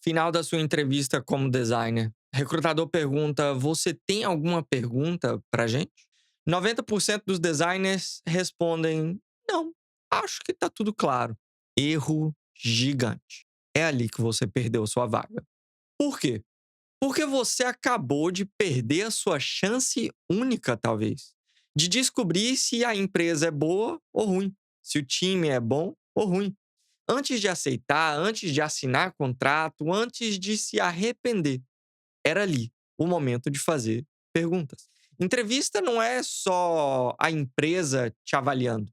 Final da sua entrevista como designer, recrutador pergunta: Você tem alguma pergunta pra gente? 90% dos designers respondem: Não, acho que tá tudo claro. Erro gigante. É ali que você perdeu sua vaga. Por quê? Porque você acabou de perder a sua chance única, talvez, de descobrir se a empresa é boa ou ruim, se o time é bom ou ruim. Antes de aceitar, antes de assinar contrato, antes de se arrepender, era ali o momento de fazer perguntas. Entrevista não é só a empresa te avaliando,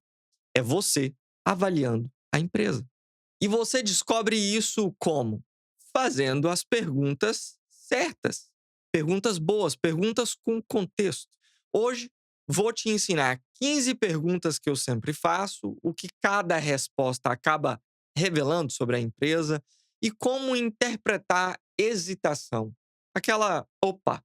é você avaliando a empresa. E você descobre isso como? Fazendo as perguntas certas. Perguntas boas, perguntas com contexto. Hoje, vou te ensinar 15 perguntas que eu sempre faço, o que cada resposta acaba revelando sobre a empresa e como interpretar hesitação. Aquela, opa,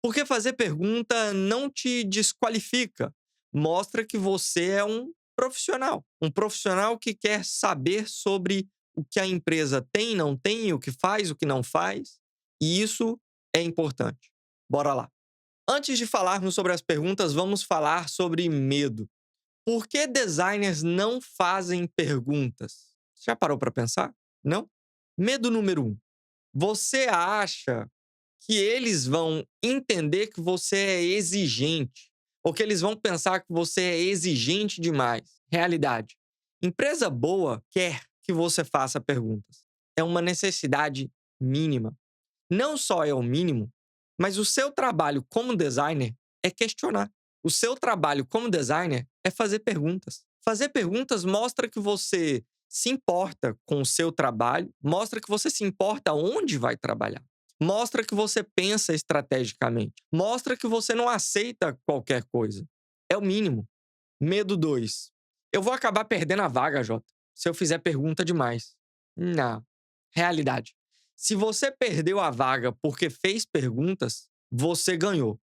porque fazer pergunta não te desqualifica, mostra que você é um profissional que quer saber sobre o que a empresa tem, não tem, o que faz, o que não faz, e isso é importante. Bora lá. Antes de falarmos sobre as perguntas, vamos falar sobre medo. Por que designers não fazem perguntas? Você já parou para pensar? Não? Medo número um. Você acha que eles vão entender que você é exigente, ou que eles vão pensar que você é exigente demais. Realidade. Empresa boa quer que você faça perguntas. É uma necessidade mínima. Não só é o mínimo, mas o seu trabalho como designer é questionar. O seu trabalho como designer é fazer perguntas. Fazer perguntas mostra que você se importa com o seu trabalho, mostra que você se importa onde vai trabalhar. Mostra que você pensa estrategicamente. Mostra que você não aceita qualquer coisa. É o mínimo. Medo 2. Eu vou acabar perdendo a vaga, Jota, se eu fizer pergunta demais. Não. Realidade. Se você perdeu a vaga porque fez perguntas, você ganhou.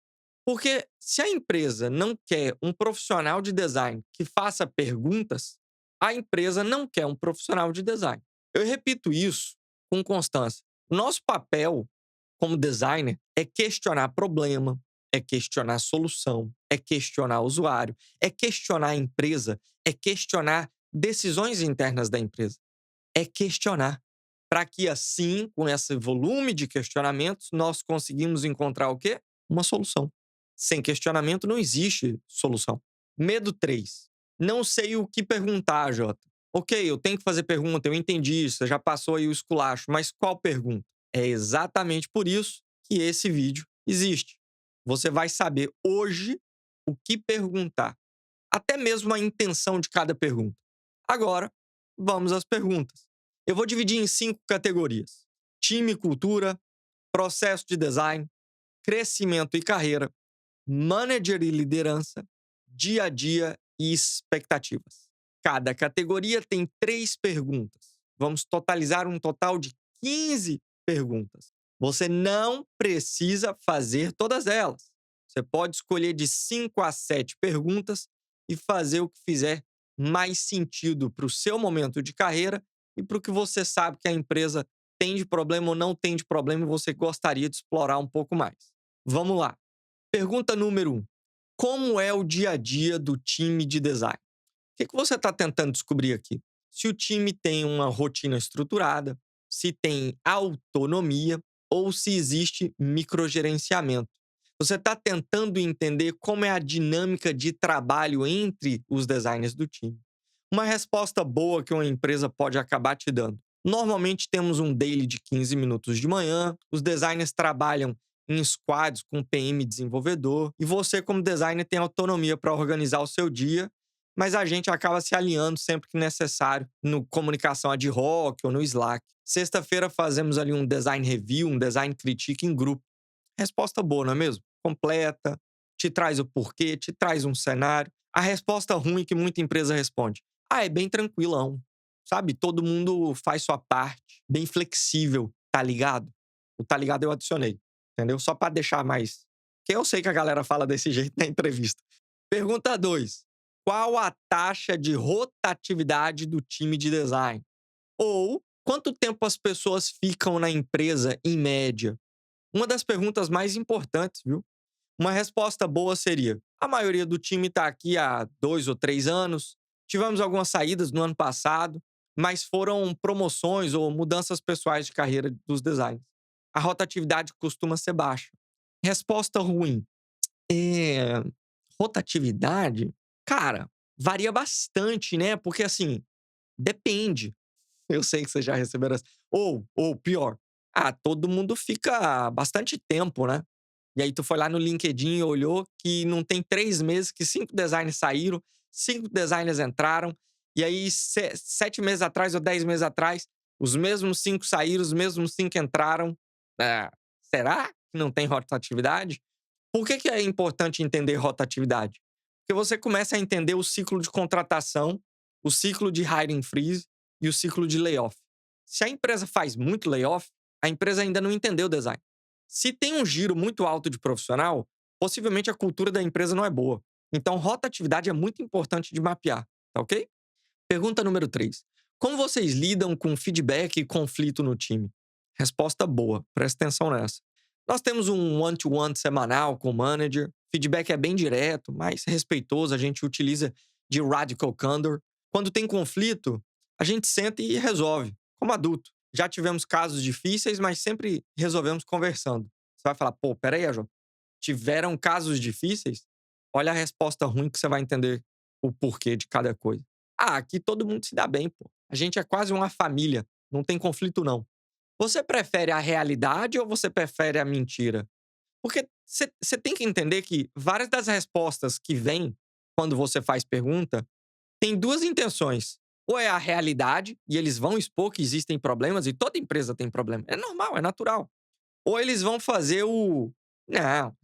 Porque se a empresa não quer um profissional de design que faça perguntas, a empresa não quer um profissional de design. Eu repito isso com constância. O nosso papel como designer é questionar problema, é questionar solução, é questionar usuário, é questionar a empresa, é questionar decisões internas da empresa. É questionar. Para que assim, com esse volume de questionamentos, nós conseguimos encontrar o quê? Uma solução. Sem questionamento não existe solução. Medo 3. Não sei o que perguntar, Jota. Ok, eu tenho que fazer pergunta, eu entendi isso, você já passou aí o esculacho, mas qual pergunta? É exatamente por isso que esse vídeo existe. Você vai saber hoje o que perguntar, até mesmo a intenção de cada pergunta. Agora, vamos às perguntas. Eu vou dividir em 5 categorias: time e cultura, processo de design, crescimento e carreira, manager e liderança, dia a dia e expectativas. Cada categoria tem 3 perguntas. Vamos totalizar um total de 15 perguntas. Você não precisa fazer todas elas. Você pode escolher de 5 a 7 perguntas e fazer o que fizer mais sentido para o seu momento de carreira e para o que você sabe que a empresa tem de problema ou não tem de problema e você gostaria de explorar um pouco mais. Vamos lá. Pergunta número 1. Como é o dia a dia do time de design? O que você está tentando descobrir aqui? Se o time tem uma rotina estruturada, se tem autonomia ou se existe microgerenciamento. Você está tentando entender como é a dinâmica de trabalho entre os designers do time. Uma resposta boa que uma empresa pode acabar te dando. Normalmente temos um daily de 15 minutos de manhã, os designers trabalham em squads com PM desenvolvedor, e você, como designer, tem autonomia para organizar o seu dia, mas a gente acaba se alinhando sempre que necessário no comunicação ad hoc ou no Slack. Sexta-feira fazemos ali um design review, um design critique em grupo. Resposta boa, não é mesmo? Completa, te traz o porquê, te traz um cenário. A resposta ruim que muita empresa responde: ah, é bem tranquilão. Sabe? Todo mundo faz sua parte, bem flexível, tá ligado? O tá ligado eu adicionei, entendeu? Só para deixar mais. Que eu sei que a galera fala desse jeito na entrevista. Pergunta 2. Qual a taxa de rotatividade do time de design? Ou Quanto tempo as pessoas ficam na empresa, em média? Uma das perguntas mais importantes, viu? Uma resposta boa seria: a maioria do time está aqui há 2 ou 3 anos. Tivemos algumas saídas no ano passado, mas foram promoções ou mudanças pessoais de carreira dos designers. A rotatividade costuma ser baixa. Resposta ruim: é, rotatividade? Cara, varia bastante, né? Porque assim, depende. Eu sei que você já receberam essa. Ou pior, todo mundo fica bastante tempo, né? E aí tu foi lá no LinkedIn e olhou que não tem 3 meses que 5 designers saíram, 5 designers entraram, e aí 7 meses atrás ou 10 meses atrás, os mesmos 5 saíram, os mesmos 5 entraram. É, será que não tem rotatividade? Por que é importante entender rotatividade? Porque você começa a entender o ciclo de contratação, o ciclo de hiring freeze e o ciclo de layoff. Se a empresa faz muito layoff, a empresa ainda não entendeu o design. Se tem um giro muito alto de profissional, possivelmente a cultura da empresa não é boa. Então, rotatividade é muito importante de mapear, tá ok? Pergunta número 3. Como vocês lidam com feedback e conflito no time? Resposta boa, presta atenção nessa. Nós temos um one-to-one semanal com o manager, feedback é bem direto, mas respeitoso, a gente utiliza de radical candor. Quando tem conflito, a gente senta e resolve, como adulto. Já tivemos casos difíceis, mas sempre resolvemos conversando. Você vai falar, pô, peraí, João, tiveram casos difíceis? Olha a resposta ruim que você vai entender o porquê de cada coisa. Aqui todo mundo se dá bem, pô. A gente é quase uma família, não tem conflito não. Você prefere a realidade ou você prefere a mentira? Porque você tem que entender que várias das respostas que vêm quando você faz pergunta têm duas intenções. Ou é a realidade, e eles vão expor que existem problemas, e toda empresa tem problema. É normal, é natural. Ou eles vão fazer o. Não,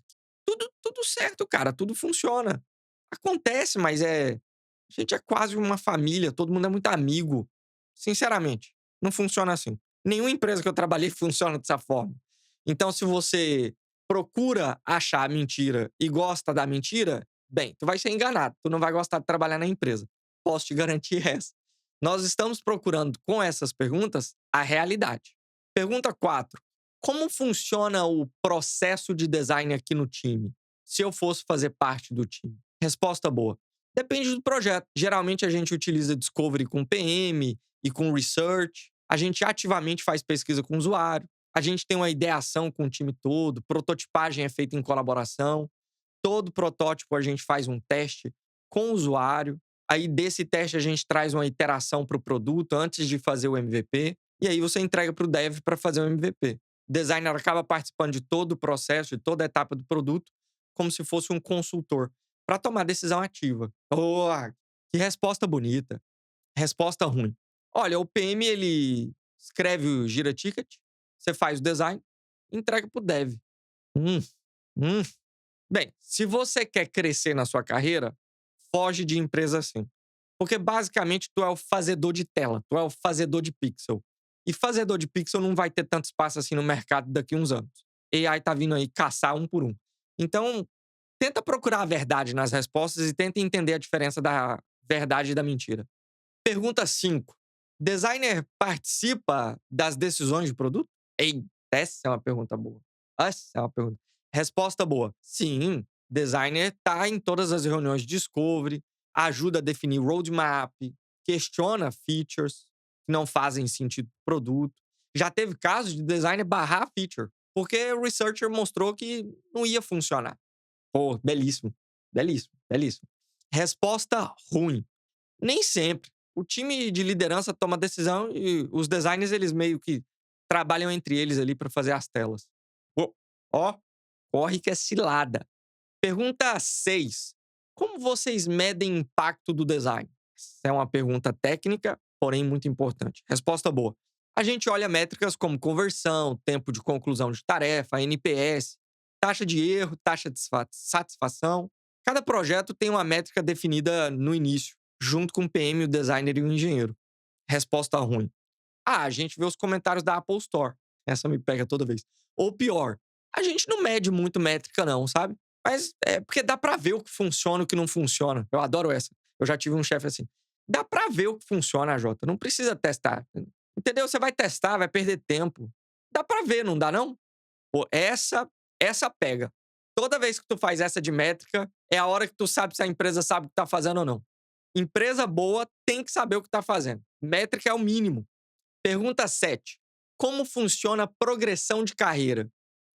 tudo certo, cara, tudo funciona. Acontece, mas é. A gente é quase uma família, todo mundo é muito amigo. Sinceramente, não funciona assim. Nenhuma empresa que eu trabalhei funciona dessa forma. Então, se você procura achar a mentira e gosta da mentira, bem, tu vai ser enganado. Tu não vai gostar de trabalhar na empresa. Posso te garantir essa. Nós estamos procurando, com essas perguntas, a realidade. Pergunta 4. Como funciona o processo de design aqui no time? Se eu fosse fazer parte do time. Resposta boa. Depende do projeto. Geralmente a gente utiliza Discovery com PM e com Research. A gente ativamente faz pesquisa com o usuário. A gente tem uma ideação com o time todo. Prototipagem é feita em colaboração. Todo protótipo a gente faz um teste com o usuário. Aí desse teste a gente traz uma iteração para o produto antes de fazer o MVP. E aí você entrega para o dev para fazer o MVP. O designer acaba participando de todo o processo, de toda a etapa do produto, como se fosse um consultor, para tomar decisão ativa. Oh, que resposta bonita. Resposta ruim. Olha, o PM ele escreve o gira ticket, você faz o design, entrega para o dev. Hum, hum. Bem, se você quer crescer na sua carreira, foge de empresa assim. Porque basicamente tu é o fazedor de tela, tu é o fazedor de pixel. E fazedor de pixel não vai ter tanto espaço assim no mercado daqui a uns anos. AI tá vindo aí caçar um por um. Então, tenta procurar a verdade nas respostas e tenta entender a diferença da verdade e da mentira. Pergunta 5. Designer participa das decisões de produto? Ei, essa é uma pergunta boa. Essa é uma pergunta. Resposta boa. Sim, designer tá em todas as reuniões de discovery, ajuda a definir roadmap, questiona features que não fazem sentido pro produto. Já teve casos de designer barrar a feature, porque o researcher mostrou que não ia funcionar. Pô, belíssimo. Belíssimo, belíssimo. Resposta ruim. Nem sempre. O time de liderança toma decisão e os designers, eles meio que trabalham entre eles ali para fazer as telas. Ó, ó, corre que é cilada. Pergunta 6. Como vocês medem o impacto do design? Essa é uma pergunta técnica, porém muito importante. Resposta boa. A gente olha métricas como conversão, tempo de conclusão de tarefa, NPS, taxa de erro, taxa de satisfação. Cada projeto tem uma métrica definida no início, junto com o PM, o designer e o engenheiro. Resposta ruim. A gente vê os comentários da Apple Store. Essa me pega toda vez. Ou pior, a gente não mede muito métrica não, sabe? Mas é porque dá pra ver o que funciona e o que não funciona. Eu adoro essa. Eu já tive um chefe assim. Dá pra ver o que funciona, Jota. Não precisa testar. Entendeu? Você vai testar, vai perder tempo. Dá pra ver, não dá não? Pô, essa pega. Toda vez que tu faz essa de métrica, é a hora que tu sabe se a empresa sabe o que tá fazendo ou não. Empresa boa tem que saber o que tá fazendo. Métrica é o mínimo. Pergunta 7. Como funciona a progressão de carreira?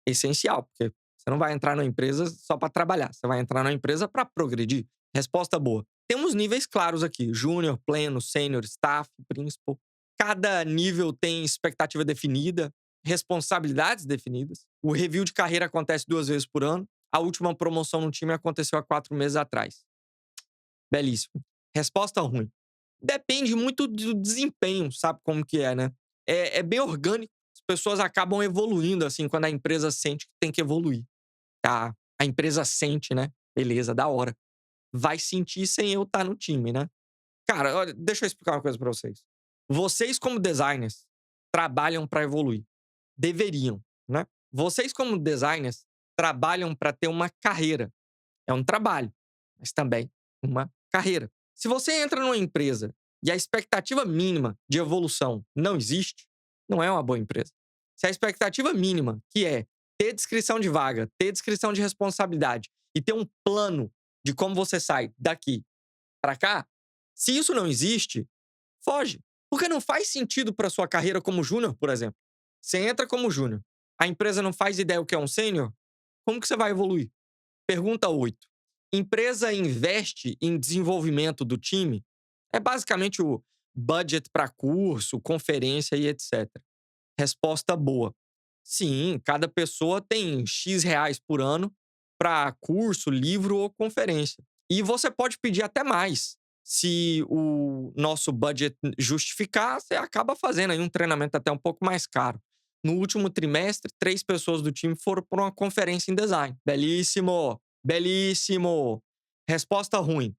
Essencial, porque você não vai entrar numa empresa só para trabalhar. Você vai entrar numa empresa para progredir. Resposta boa. Temos níveis claros aqui: júnior, pleno, sênior, staff, principal. Cada nível tem expectativa definida, responsabilidades definidas. O review de carreira acontece 2 vezes por ano. A última promoção no time aconteceu há 4 meses atrás. Belíssimo. Resposta ruim. Depende muito do desempenho, sabe como que é, né? É bem orgânico. As pessoas acabam evoluindo, assim, quando a empresa sente que tem que evoluir. Tá? A empresa sente, né? Beleza, da hora. Vai sentir sem eu estar no time, né? Cara, olha, deixa eu explicar uma coisa pra vocês. Vocês, como designers, trabalham pra evoluir. Deveriam, né? Vocês, como designers, trabalham pra ter uma carreira. É um trabalho, mas também uma carreira. Se você entra numa empresa e a expectativa mínima de evolução não existe, não é uma boa empresa. Se a expectativa mínima, que é ter descrição de vaga, ter descrição de responsabilidade e ter um plano de como você sai daqui para cá, se isso não existe, foge. Porque não faz sentido para sua carreira como júnior, por exemplo. Você entra como júnior, a empresa não faz ideia o que é um sênior, como que você vai evoluir? Pergunta 8. Empresa investe em desenvolvimento do time? É basicamente o budget para curso, conferência e etc. Resposta boa. Sim, cada pessoa tem X reais por ano para curso, livro ou conferência. E você pode pedir até mais. Se o nosso budget justificar, você acaba fazendo aí um treinamento até um pouco mais caro. No último trimestre, 3 pessoas do time foram para uma conferência em design. Belíssimo! Belíssimo! Resposta ruim.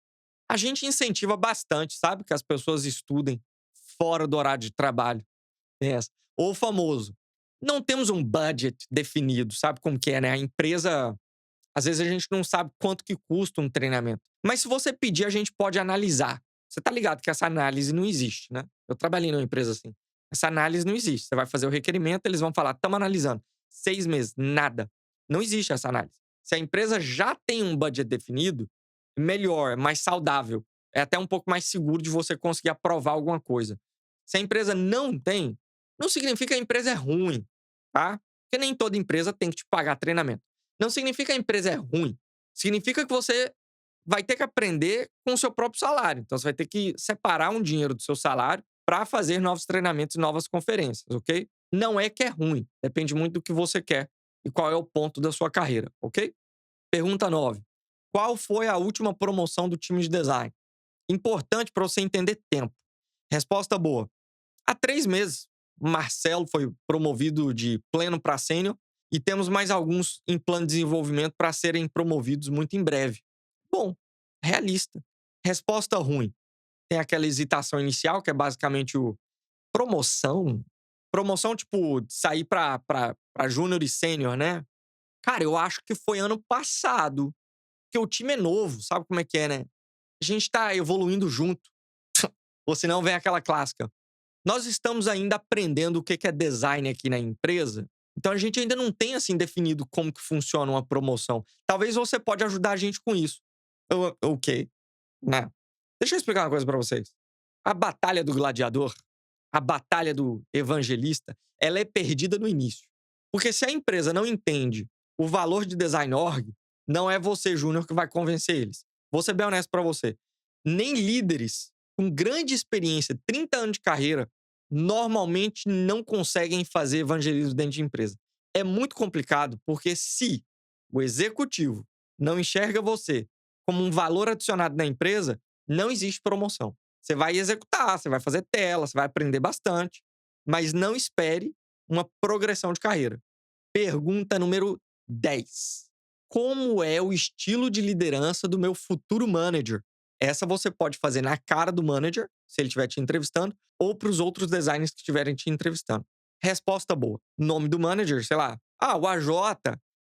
A gente incentiva bastante, sabe? Que as pessoas estudem fora do horário de trabalho. Essa. Ou o famoso. Não temos um budget definido, sabe como que é, né? A empresa, às vezes a gente não sabe quanto que custa um treinamento. Mas se você pedir, a gente pode analisar. Você tá ligado que essa análise não existe, né? Eu trabalhei numa empresa assim. Essa análise não existe. Você vai fazer o requerimento, eles vão falar, estamos analisando. 6 meses, nada. Não existe essa análise. Se a empresa já tem um budget definido, melhor, mais saudável. É até um pouco mais seguro de você conseguir aprovar alguma coisa. Se a empresa não tem, não significa que a empresa é ruim, tá? Porque nem toda empresa tem que te pagar treinamento. Não significa que a empresa é ruim. Significa que você vai ter que aprender com o seu próprio salário. Então, você vai ter que separar um dinheiro do seu salário para fazer novos treinamentos e novas conferências, ok? Não é que é ruim. Depende muito do que você quer e qual é o ponto da sua carreira, ok? Pergunta 9. Qual foi a última promoção do time de design? Importante para você entender tempo. Resposta boa. Há 3 meses, Marcelo foi promovido de pleno para sênior e temos mais alguns em plano de desenvolvimento para serem promovidos muito em breve. Bom, realista. Resposta ruim. Tem aquela hesitação inicial, que é basicamente o promoção. Promoção, tipo, de sair para júnior e sênior, né? Cara, eu acho que foi ano passado. Porque o time é novo, sabe como é que é, né? A gente tá evoluindo junto. Ou senão vem aquela clássica. Nós estamos ainda aprendendo o que é design aqui na empresa, então a gente ainda não tem assim definido como que funciona uma promoção. Talvez você pode ajudar a gente com isso. Ok, né? Deixa eu explicar uma coisa pra vocês. A batalha do gladiador, a batalha do evangelista, ela é perdida no início. Porque se a empresa não entende o valor de design org, não é você, júnior, que vai convencer eles. Vou ser bem honesto pra você. Nem líderes com grande experiência, 30 anos de carreira, normalmente não conseguem fazer evangelismo dentro de empresa. É muito complicado, porque se o executivo não enxerga você como um valor adicionado na empresa, não existe promoção. Você vai executar, você vai fazer tela, você vai aprender bastante, mas não espere uma progressão de carreira. Pergunta número 10. Como é o estilo de liderança do meu futuro manager? Essa você pode fazer na cara do manager, se ele estiver te entrevistando, ou para os outros designers que estiverem te entrevistando. Resposta boa. Nome do manager, sei lá. Ah, o AJ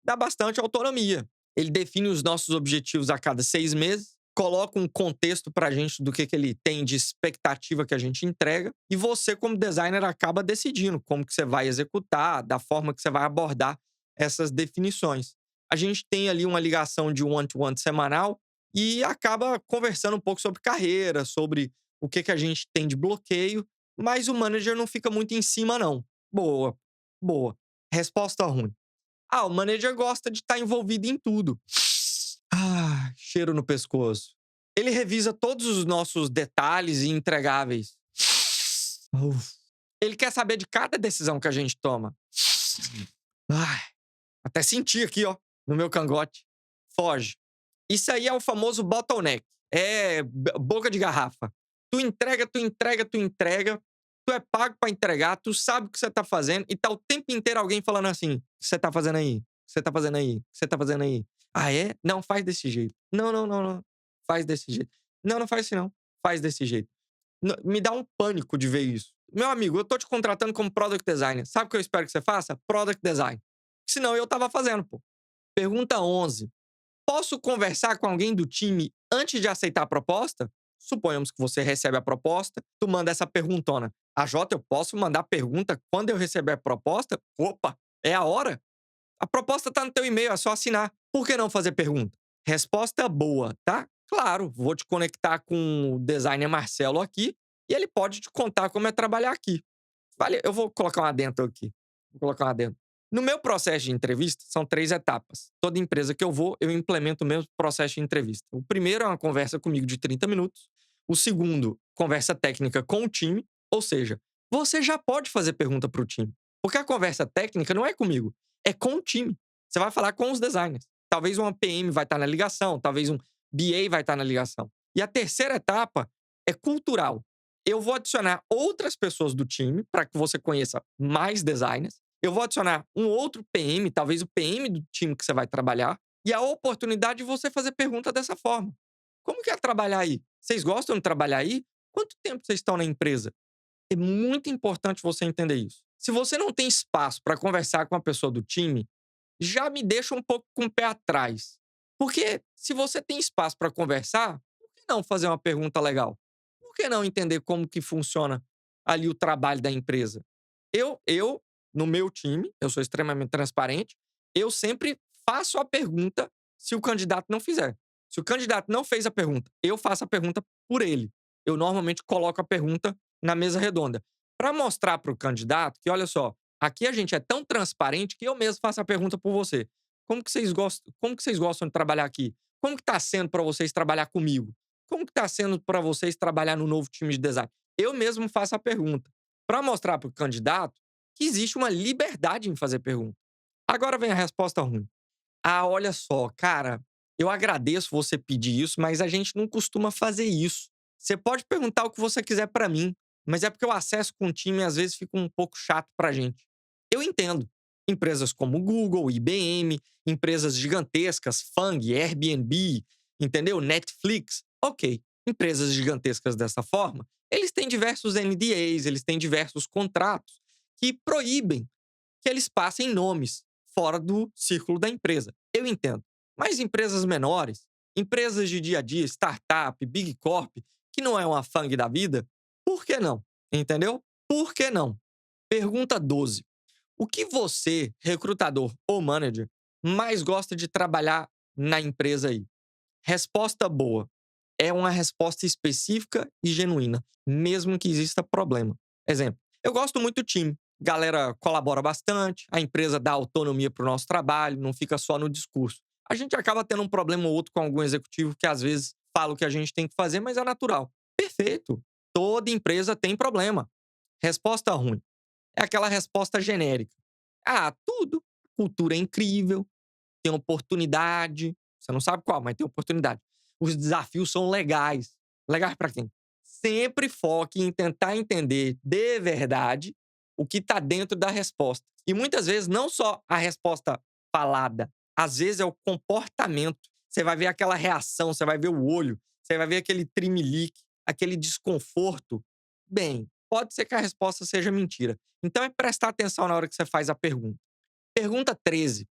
dá bastante autonomia. Ele define os nossos objetivos a cada 6 meses coloca um contexto pra gente do que ele tem de expectativa que a gente entrega, e você, como designer, acaba decidindo como que você vai executar, da forma que você vai abordar essas definições. A gente tem ali uma ligação de one-to-one semanal e acaba conversando um pouco sobre carreira, sobre o que a gente tem de bloqueio, mas o manager não fica muito em cima, não. Boa, boa. Resposta ruim. Ah, o manager gosta de estar envolvido em tudo. Ah, cheiro no pescoço. Ele revisa todos os nossos detalhes e entregáveis. Uf. Ele quer saber de cada decisão que a gente toma. Ai, até senti aqui, ó, no meu cangote. Foge. Isso aí é o famoso bottleneck. É boca de garrafa. Tu entrega, tu entrega, tu entrega. Tu é pago pra entregar, tu sabe o que você tá fazendo e tá o tempo inteiro alguém falando assim: "O que você tá fazendo aí? O que você tá fazendo aí? O que você tá fazendo aí? Ah, é? Não, faz desse jeito. Não, não, não, não. Faz desse jeito. Não, não faz assim não. Faz desse jeito." Me dá um pânico de ver isso. Meu amigo, eu tô te contratando como product designer. Sabe o que eu espero que você faça? Product design. Senão eu tava fazendo, pô. Pergunta 11. Posso conversar com alguém do time antes de aceitar a proposta? Suponhamos que você recebe a proposta, tu manda essa perguntona. A Jota, eu posso mandar pergunta quando eu receber a proposta? Opa, é a hora? A proposta tá no teu e-mail, é só assinar. Por que não fazer pergunta? Resposta boa, tá? Claro, vou te conectar com o designer Marcelo aqui e ele pode te contar como é trabalhar aqui. Vale, eu vou colocar um adendo aqui. Vou colocar um adendo. No meu processo de entrevista, são 3 etapas. Toda empresa que eu vou, eu implemento o mesmo processo de entrevista. O primeiro é uma conversa comigo de 30 minutos. O segundo, conversa técnica com o time. Ou seja, você já pode fazer pergunta para o time. Porque a conversa técnica não é comigo, é com o time. Você vai falar com os designers. Talvez uma PM vai estar na ligação, talvez um BA vai estar na ligação. E a terceira etapa é cultural. Eu vou adicionar outras pessoas do time para que você conheça mais designers. Eu vou adicionar um outro PM, talvez o PM do time que você vai trabalhar, e a oportunidade de você fazer pergunta dessa forma. Como que é trabalhar aí? Vocês gostam de trabalhar aí? Quanto tempo vocês estão na empresa? É muito importante você entender isso. Se você não tem espaço para conversar com a pessoa do time, já me deixa um pouco com o pé atrás. Porque se você tem espaço para conversar, por que não fazer uma pergunta legal? Por que não entender como que funciona ali o trabalho da empresa? Eu no meu time, eu sou extremamente transparente, eu sempre faço a pergunta se o candidato não fizer. Se o candidato não fez a pergunta, eu faço a pergunta por ele. Eu normalmente coloco a pergunta na mesa redonda para mostrar para o candidato que, olha só, aqui a gente é tão transparente que eu mesmo faço a pergunta por você. Como que vocês gostam de trabalhar aqui? Como que tá sendo para vocês trabalhar comigo? Como que tá sendo para vocês trabalhar no novo time de design? Eu mesmo faço a pergunta para mostrar para o candidato que existe uma liberdade em fazer pergunta. Agora vem a resposta ruim. Ah, olha só, cara, eu agradeço você pedir isso, mas a gente não costuma fazer isso. Você pode perguntar o que você quiser pra mim, mas é porque o acesso com o time às vezes fica um pouco chato pra gente. Eu entendo. Empresas como Google, IBM, empresas gigantescas, Fang, Airbnb, entendeu? Netflix. Ok. Empresas gigantescas dessa forma, eles têm diversos NDAs, eles têm diversos contratos que proíbem que eles passem nomes fora do círculo da empresa. Eu entendo. Mas empresas menores, empresas de dia a dia, startup, big corp, que não é uma FANG da vida, por que não? Entendeu? Por que não? Pergunta 12. O que você, recrutador ou manager, mais gosta de trabalhar na empresa aí? Resposta boa. É uma resposta específica e genuína, mesmo que exista problema. Exemplo, eu gosto muito do time. Galera colabora bastante, a empresa dá autonomia para o nosso trabalho, não fica só no discurso. A gente acaba tendo um problema ou outro com algum executivo que às vezes fala o que a gente tem que fazer, mas é natural. Perfeito. Toda empresa tem problema. Resposta ruim. É aquela resposta genérica. Ah, tudo. Cultura é incrível, tem oportunidade. Você não sabe qual, mas tem oportunidade. Os desafios são legais. Legais para quem? Sempre foque em tentar entender de verdade o que está dentro da resposta. E muitas vezes não só a resposta falada, às vezes é o comportamento. Você vai ver aquela reação, você vai ver o olho, você vai ver aquele trimelique, aquele desconforto. Bem, pode ser que a resposta seja mentira. Então é prestar atenção na hora que você faz a pergunta. Pergunta 13.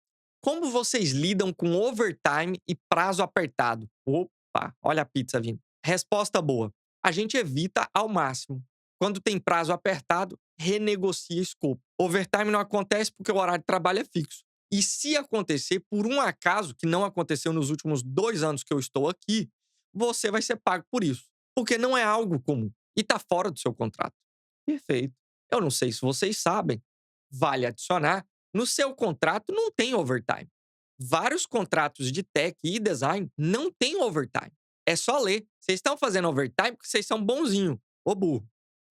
Como vocês lidam com overtime e prazo apertado? Opa! Opa, olha a pizza vindo. Resposta boa. A gente evita ao máximo. Quando tem prazo apertado, renegocia escopo. Overtime não acontece porque o horário de trabalho é fixo. E se acontecer, por um acaso, que não aconteceu nos últimos 2 anos que eu estou aqui, você vai ser pago por isso. Porque não é algo comum. E está fora do seu contrato. Perfeito. Eu não sei se vocês sabem. Vale adicionar, no seu contrato não tem overtime. Vários contratos de tech e design não tem overtime. É só ler. Vocês estão fazendo overtime porque vocês são bonzinho. Ô burro.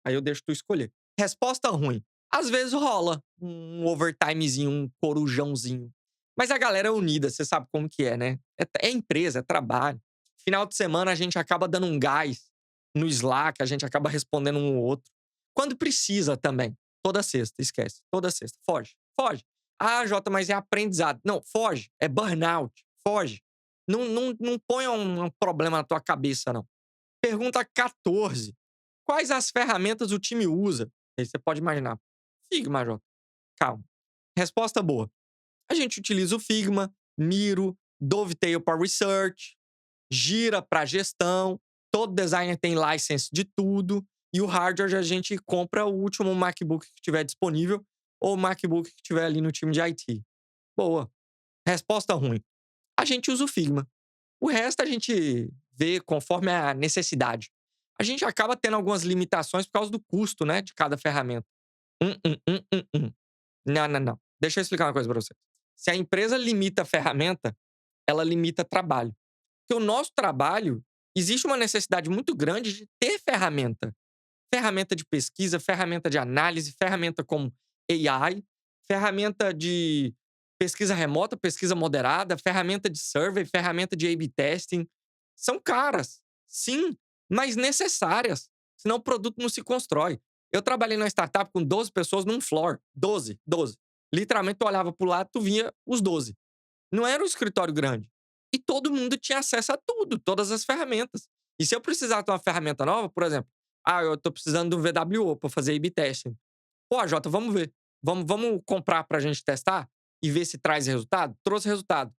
Aí eu deixo tu escolher. Resposta ruim. Às vezes rola um overtimezinho, um corujãozinho. Mas a galera é unida, você sabe como que é, né? É empresa, é trabalho. Final de semana a gente acaba dando um gás no Slack, a gente acaba respondendo um ou outro. Quando precisa também. Toda sexta, esquece. Toda sexta. Foge. Foge. Ah, Jota, mas é aprendizado. Não, foge. É burnout. Foge. Não ponha um problema na tua cabeça, não. Pergunta 14. Quais as ferramentas o time usa? Aí você pode imaginar. Figma, Jota. Calma. Resposta boa. A gente utiliza o Figma, Miro, Dovetail para research, Gira para gestão. Todo designer tem license de tudo. E o hardware a gente compra o último MacBook que tiver disponível ou o MacBook que tiver ali no time de IT. Boa. Resposta ruim. A gente usa o Figma. O resto a gente vê conforme a necessidade. A gente acaba tendo algumas limitações por causa do custo, né, de cada ferramenta. Hum, hum, hum, Não, não, não. Deixa eu explicar uma coisa para você. Se a empresa limita a ferramenta, ela limita trabalho. Porque o nosso trabalho, existe uma necessidade muito grande de ter ferramenta. Ferramenta de pesquisa, ferramenta de análise, ferramenta como AI, ferramenta de pesquisa remota, pesquisa moderada, ferramenta de survey, ferramenta de A/B testing. São caras, sim, mas necessárias. Senão o produto não se constrói. Eu trabalhei numa startup com 12 pessoas num floor. 12, 12. Literalmente, tu olhava pro lado, tu via os 12. Não era um escritório grande. E todo mundo tinha acesso a tudo, todas as ferramentas. E se eu precisar de uma ferramenta nova, por exemplo, eu tô precisando de um VWO para fazer A/B testing. Pô, Jota, vamos ver. Vamos comprar pra gente testar e ver se traz resultado? Trouxe resultado.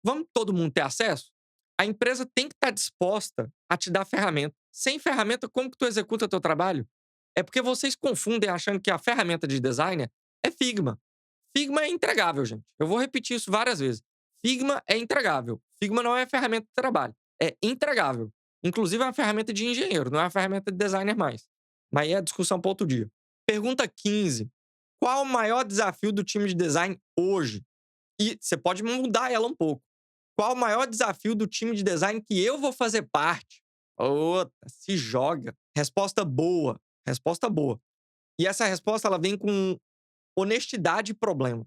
Vamos todo mundo ter acesso? A empresa tem que estar disposta a te dar ferramenta. Sem ferramenta, como que tu executa teu trabalho? É porque vocês confundem achando que a ferramenta de designer é Figma. Figma é entregável, gente. Eu vou repetir isso várias vezes. Figma é entregável. Figma não é ferramenta de trabalho. É entregável. Inclusive é uma ferramenta de engenheiro, não é uma ferramenta de designer mais. Mas aí é discussão para outro dia. Pergunta 15. Qual o maior desafio do time de design hoje? E você pode mudar ela um pouco. Qual o maior desafio do time de design que eu vou fazer parte? Outra, se joga. Resposta boa. Resposta boa. E essa resposta ela vem com honestidade e problema.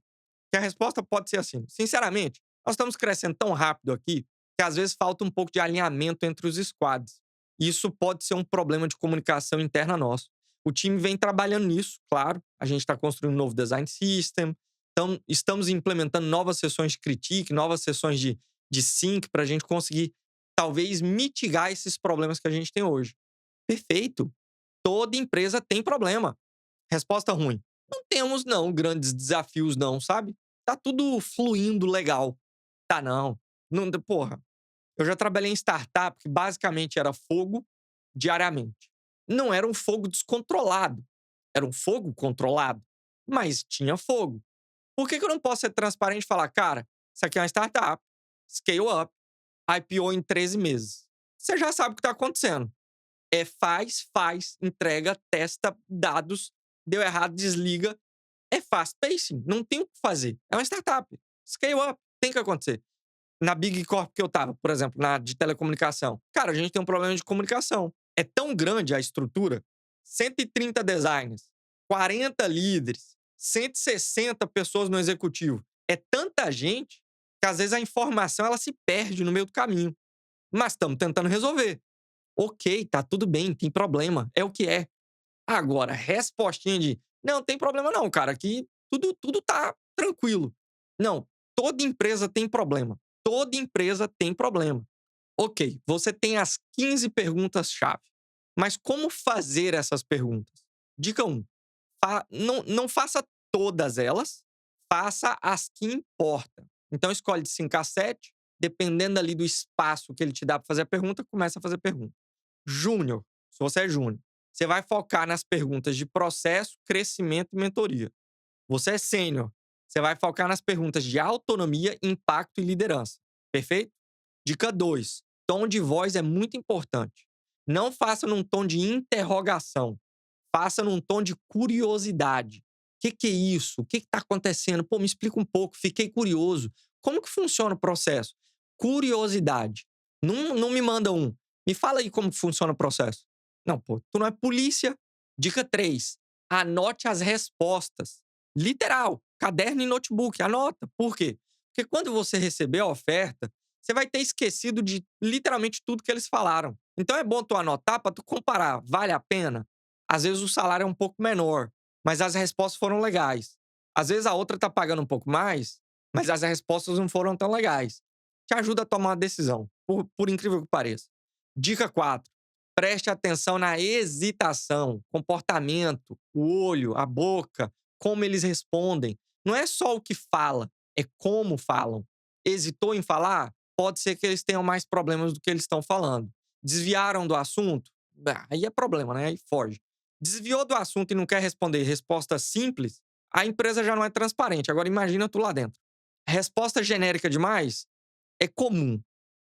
Que a resposta pode ser assim: sinceramente, nós estamos crescendo tão rápido aqui que às vezes falta um pouco de alinhamento entre os squads. Isso pode ser um problema de comunicação interna nosso. O time vem trabalhando nisso, claro. A gente está construindo um novo design system. Então, estamos implementando novas sessões de critique, novas sessões de sync para a gente conseguir, talvez, mitigar esses problemas que a gente tem hoje. Perfeito. Toda empresa tem problema. Resposta ruim. Não temos, não, grandes desafios, não, sabe? Tá tudo fluindo legal. Tá, não. Não, porra. Eu já trabalhei em startup que basicamente era fogo diariamente. Não era um fogo descontrolado. Era um fogo controlado. Mas tinha fogo. Por que eu não posso ser transparente e falar, cara, isso aqui é uma startup, scale up, IPO em 13 meses? Você já sabe o que tá acontecendo. É faz, entrega, testa, dados, deu errado, desliga. É fast pacing, não tem o que fazer. É uma startup. Scale up, tem que acontecer. Na Big Corp que eu tava, por exemplo, na de telecomunicação. Cara, a gente tem um problema de comunicação. É tão grande a estrutura, 130 designers, 40 líderes, 160 pessoas no executivo. É tanta gente que às vezes a informação ela se perde no meio do caminho. Mas estamos tentando resolver. Ok, tá tudo bem, tem problema, é o que é. Agora, respostinha de não, tem problema não, cara, aqui tudo tá tranquilo. Não, toda empresa tem problema. Toda empresa tem problema. Ok, você tem as 15 perguntas-chave. Mas como fazer essas perguntas? Dica 1. Não faça todas elas, faça as que importam. Então, escolhe de 5 a 7, dependendo ali do espaço que ele te dá para fazer a pergunta, começa a fazer pergunta. Júnior, se você é júnior, você vai focar nas perguntas de processo, crescimento e mentoria. Você é sênior, você vai focar nas perguntas de autonomia, impacto e liderança. Perfeito? Dica 2: tom de voz é muito importante. Não faça num tom de interrogação. Faça num tom de curiosidade. Que é isso? O que está acontecendo? Pô, me explica um pouco, fiquei curioso. Como que funciona o processo? Curiosidade. Não me manda um. Me fala aí como que funciona o processo. Não, pô, tu não é polícia. Dica 3: anote as respostas. Literal, caderno e notebook, anota. Por quê? Porque quando você receber a oferta, você vai ter esquecido de literalmente tudo que eles falaram. Então é bom tu anotar para tu comparar. Vale a pena? Às vezes o salário é um pouco menor, mas as respostas foram legais. Às vezes a outra tá pagando um pouco mais, mas as respostas não foram tão legais. Te ajuda a tomar uma decisão, por incrível que pareça. Dica 4: preste atenção na hesitação, comportamento, o olho, a boca, como eles respondem. Não é só o que fala, é como falam. Hesitou em falar? Pode ser que eles tenham mais problemas do que eles estão falando. Desviaram do assunto? Aí é problema, né? Aí foge. Desviou do assunto e não quer responder resposta simples, a empresa já não é transparente. Agora imagina tu lá dentro. Resposta genérica demais é comum,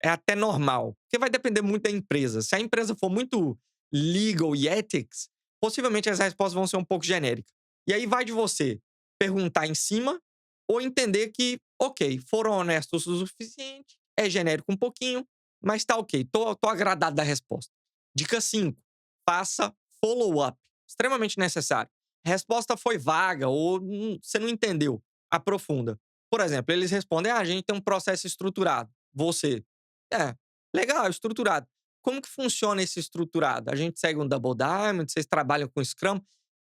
é até normal, porque vai depender muito da empresa. Se a empresa for muito legal e ethics, possivelmente as respostas vão ser um pouco genéricas. E aí vai de você perguntar em cima ou entender que, ok, foram honestos o suficiente, é genérico um pouquinho, mas tá ok, tô agradado da resposta. Dica 5: faça follow-up. Extremamente necessário. Resposta foi vaga ou você não entendeu. Aprofunda. Por exemplo, eles respondem: a gente tem um processo estruturado. Você. É, legal, estruturado. Como que funciona esse estruturado? A gente segue um Double Diamond, vocês trabalham com Scrum?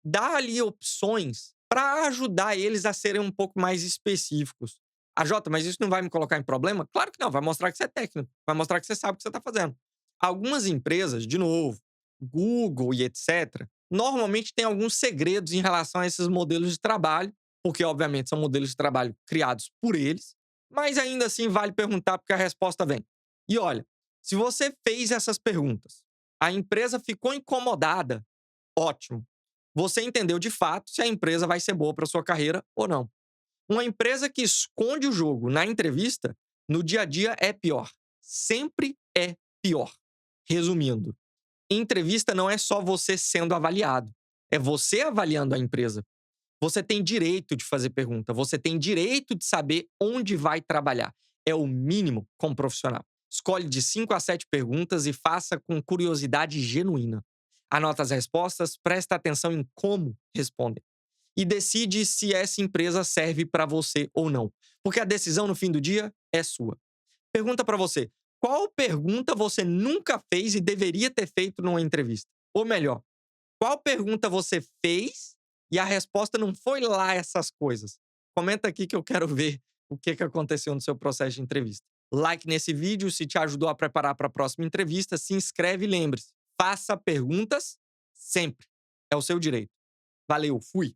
Dá ali opções para ajudar eles a serem um pouco mais específicos. Ah, Jota, mas isso não vai me colocar em problema? Claro que não, vai mostrar que você é técnico, vai mostrar que você sabe o que você está fazendo. Algumas empresas, de novo, Google e etc., normalmente têm alguns segredos em relação a esses modelos de trabalho, porque, obviamente, são modelos de trabalho criados por eles, mas ainda assim vale perguntar porque a resposta vem. E olha, se você fez essas perguntas, a empresa ficou incomodada, ótimo. Você entendeu de fato se a empresa vai ser boa para sua carreira ou não. Uma empresa que esconde o jogo na entrevista, no dia a dia é pior. Sempre é pior. Resumindo, entrevista não é só você sendo avaliado, é você avaliando a empresa. Você tem direito de fazer pergunta, você tem direito de saber onde vai trabalhar. É o mínimo como profissional. Escolhe de 5 a 7 perguntas e faça com curiosidade genuína. Anota as respostas, presta atenção em como respondem. E decide se essa empresa serve para você ou não. Porque a decisão no fim do dia é sua. Pergunta para você: qual pergunta você nunca fez e deveria ter feito numa entrevista? Ou melhor, qual pergunta você fez e a resposta não foi lá essas coisas? Comenta aqui que eu quero ver o que aconteceu no seu processo de entrevista. Like nesse vídeo se te ajudou a preparar para a próxima entrevista. Se inscreve e lembre-se: faça perguntas sempre. É o seu direito. Valeu, fui!